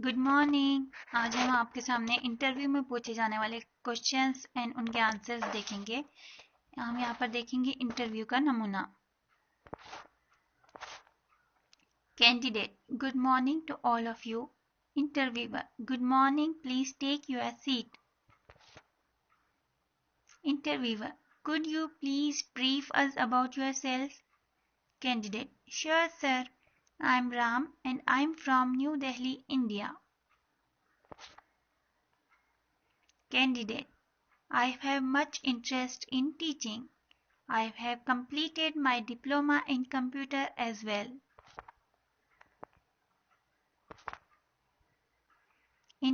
Good morning. आज हम आपके सामने इंटरव्यू में पूछे जाने वाले क्वेश्चंस एंड उनके आंसर्स देखेंगे। हम यहाँ पर देखेंगे इंटरव्यू का नमूना। Candidate, good morning to all of you. Interviewer, good morning, please take your seat. Interviewer, could you please brief us about yourself? Candidate, sure sir, I'm Ram and I'm from New Delhi, India. Candidate, I have much interest in teaching. I have completed my diploma in computer as well.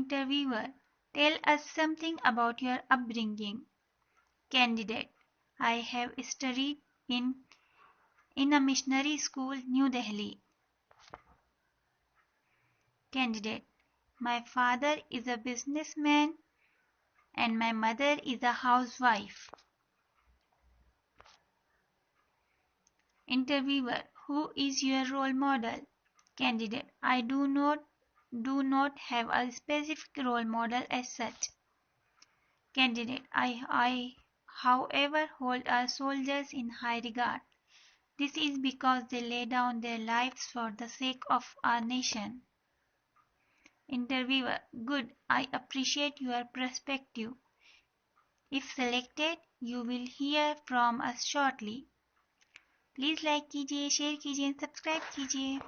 Interviewer, tell us something about your upbringing. Candidate, I have studied in a missionary school, New Delhi. Candidate, my father is a businessman and my mother is a housewife. Interviewer, who is your role model? Candidate, I do not have a specific role model as such. Candidate, I however hold our soldiers in high regard. This is because they lay down their lives for the sake of our nation. Interviewer, good, I appreciate your perspective. If selected, you will hear from us shortly. Please like कीजिए, share कीजिए, subscribe कीजिए।